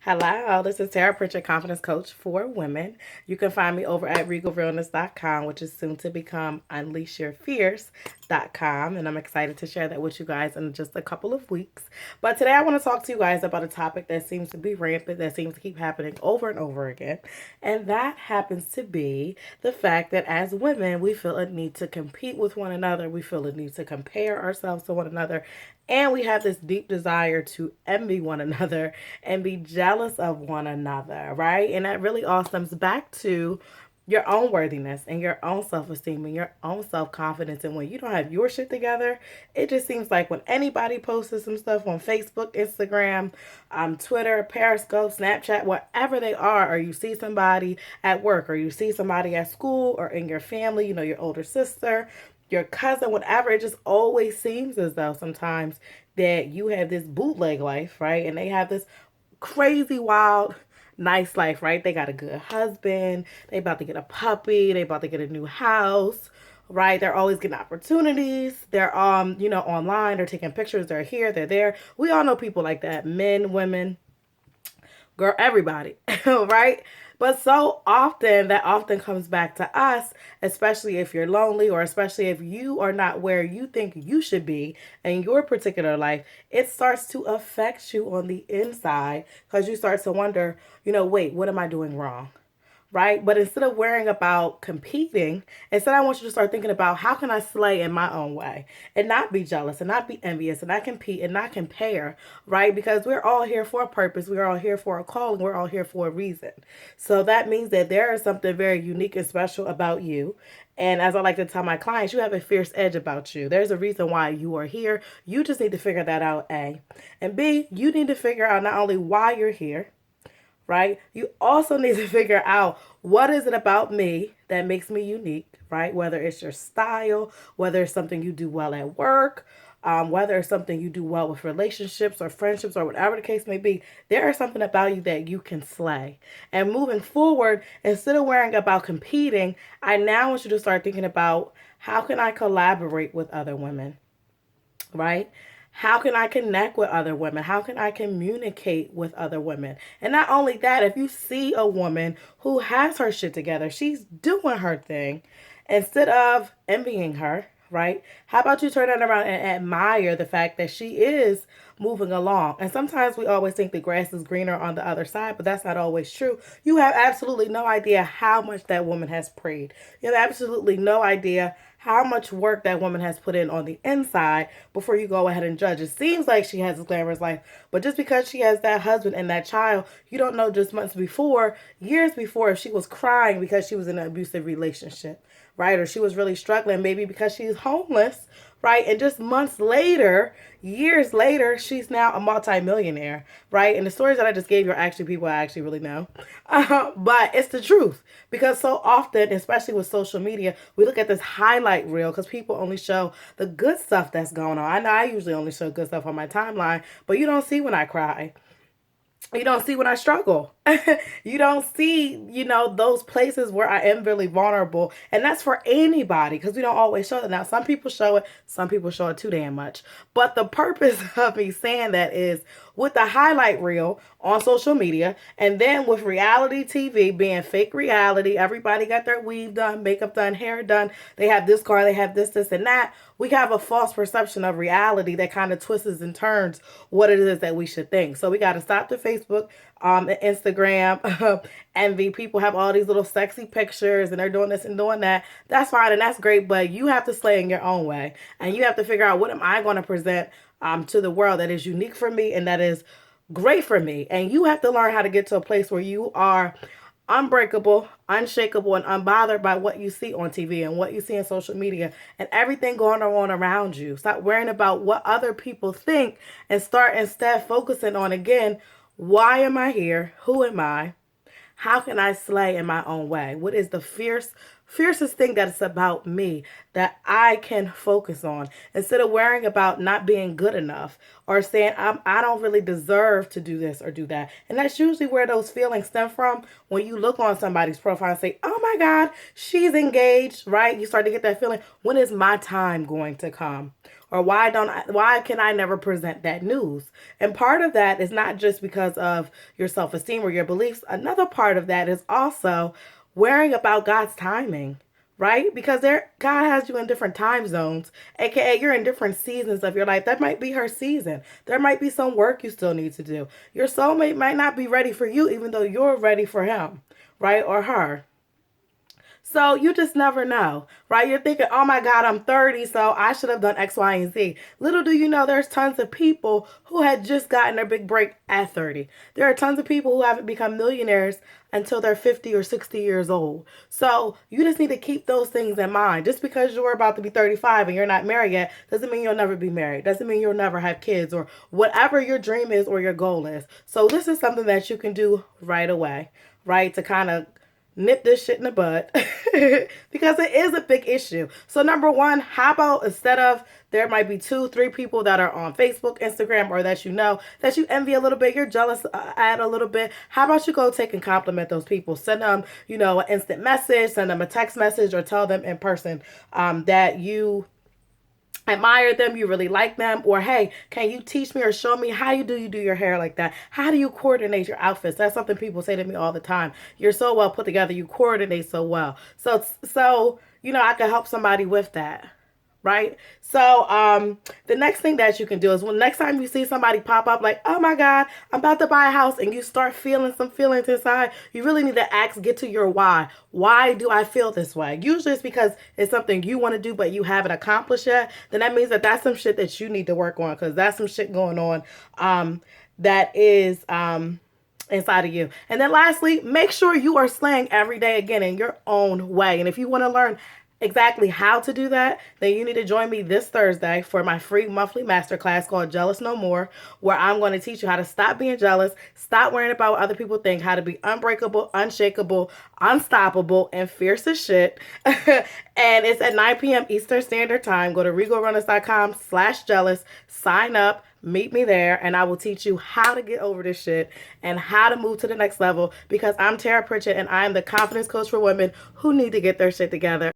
Hello, this is Taria Pritchard, Confidence Coach for Women. You can find me over at regalrealness.com, which is soon to become unleashyourfierce.com. And I'm excited to share that with you guys in just a couple of weeks. But today I want to talk to you guys about a topic that seems to be rampant, that seems to keep happening over and over again. And that happens to be the fact that as women, we feel a need to compete with one another. We feel a need to compare ourselves to one another. And we have this deep desire to envy one another and be jealous of one another, right? And that really all stems back to your own worthiness and your own self-esteem and your own self-confidence. And when you don't have your shit together, it just seems like when anybody posts some stuff on Facebook, Instagram, Twitter, Periscope, Snapchat, whatever they are, or you see somebody at work, or you see somebody at school, or in your family, your older sister, your cousin, whatever, it just always seems as though sometimes that you have this bootleg life, right? And they have this crazy, wild, nice life, right? They got a good husband, they about to get a puppy, they about to get a new house, right? They're always getting opportunities. They're online, they're taking pictures, they're here, they're there. We all know people like that, men, women, girl, everybody, right? But so often, that often comes back to us, especially if you're lonely or especially if you are not where you think you should be in your particular life. It starts to affect you on the inside because you start to wonder, wait, what am I doing wrong? Right? But instead of worrying about competing, instead I want you to start thinking about how can I slay in my own way and not be jealous and not be envious and not compete and not compare, right? Because we're all here for a purpose. We're all here for a calling. We're all here for a reason. So that means that there is something very unique and special about you. And as I like to tell my clients, you have a fierce edge about you. There's a reason why you are here. You just need to figure that out, A. And B, you need to figure out not only why you're here, right? You also need to figure out what is it about me that makes me unique, right? Whether it's your style, whether it's something you do well at work, whether it's something you do well with relationships or friendships or whatever the case may be, there is something about you that you can slay. And moving forward, instead of worrying about competing, I now want you to start thinking about how can I collaborate with other women, right? How can I connect with other women? How can I communicate with other women? And not only that, if you see a woman who has her shit together, she's doing her thing, instead of envying her, right? How about you turn that around and admire the fact that she is moving along? And sometimes we always think the grass is greener on the other side, but that's not always true. You have absolutely no idea how much that woman has prayed. You have absolutely no idea how much work that woman has put in on the inside before you go ahead and judge. It seems like she has a glamorous life, but just because she has that husband and that child, you don't know just months before, years before, if she was crying because she was in an abusive relationship, right? Or she was really struggling, maybe because she's homeless, right? And just months later, years later, she's now a multimillionaire, right? And the stories that I just gave you are actually people I actually really know. But it's the truth because so often, especially with social media, we look at this highlight reel because people only show the good stuff that's going on. I know I usually only show good stuff on my timeline, but you don't see when I cry. You don't see when I struggle. You don't see, those places where I am really vulnerable. And that's for anybody because we don't always show it. Now, some people show it, some people show it too damn much. But the purpose of me saying that is with the highlight reel on social media and then with reality TV being fake reality, everybody got their weave done, makeup done, hair done. They have this car, they have this, and that. We have a false perception of reality that kind of twists and turns what it is that we should think. So we got to stop the Facebook, Instagram, envy. People have all these little sexy pictures and they're doing this and doing that. That's fine and that's great, but you have to slay in your own way. And you have to figure out what am I going to present to the world that is unique for me and that is great for me. And you have to learn how to get to a place where you are unbreakable, unshakable, and unbothered by what you see on TV and what you see in social media and everything going on around you. Stop worrying about what other people think and start instead focusing on, again, why am I here? Who am I? How can I slay in my own way? What is the fiercest thing that is about me that I can focus on instead of worrying about not being good enough or saying I don't really deserve to do this or do that. And that's usually where those feelings stem from when you look on somebody's profile and say, oh my God, she's engaged, right? You start to get that feeling, when is my time going to come? Or why can I never present that news? And part of that is not just because of your self-esteem or your beliefs. Another part of that is also worrying about God's timing, right? Because God has you in different time zones, aka you're in different seasons of your life. That might be her season. There might be some work you still need to do. Your soulmate might not be ready for you, even though you're ready for him, right? Or her. So you just never know, right? You're thinking, oh my God, I'm 30, so I should have done X, Y, and Z. Little do you know, there's tons of people who had just gotten their big break at 30. There are tons of people who haven't become millionaires until they're 50 or 60 years old. So you just need to keep those things in mind. Just because you're about to be 35 and you're not married yet doesn't mean you'll never be married. Doesn't mean you'll never have kids or whatever your dream is or your goal is. So this is something that you can do right away, right? To kind of nip this shit in the bud because it is a big issue. So number one, how about instead of there might be 2, 3 people that are on Facebook, Instagram, or that you know that you envy a little bit, you're jealous at a little bit. How about you go take and compliment those people? Send them, an instant message, send them a text message, or tell them in person that you admire them, you really like them, or hey, can you teach me or show me how you do your hair like that? How do you coordinate your outfits? That's something people say to me all the time. You're so well put together, you coordinate so well. So I can help somebody with that. Right? So the next thing that you can do is when next time you see somebody pop up like, oh my God, I'm about to buy a house, and you start feeling some feelings inside, you really need to get to your why. Why do I feel this way? Usually it's because it's something you want to do but you haven't accomplished yet. Then that means that that's some shit that you need to work on, because that's some shit going on that is inside of you. And then lastly, make sure you are slaying every day again in your own way. And if you want to learn exactly how to do that, then you need to join me this Thursday for my free monthly masterclass called Jealous No More, where I'm going to teach you how to stop being jealous, stop worrying about what other people think, how to be unbreakable, unshakable, unstoppable, and fierce as shit. And it's at 9 p.m. Eastern Standard Time. Go to regalrunners.com/jealous, sign up, meet me there, and I will teach you how to get over this shit and how to move to the next level, because I'm Tara Pritchett and I'm the confidence coach for women who need to get their shit together.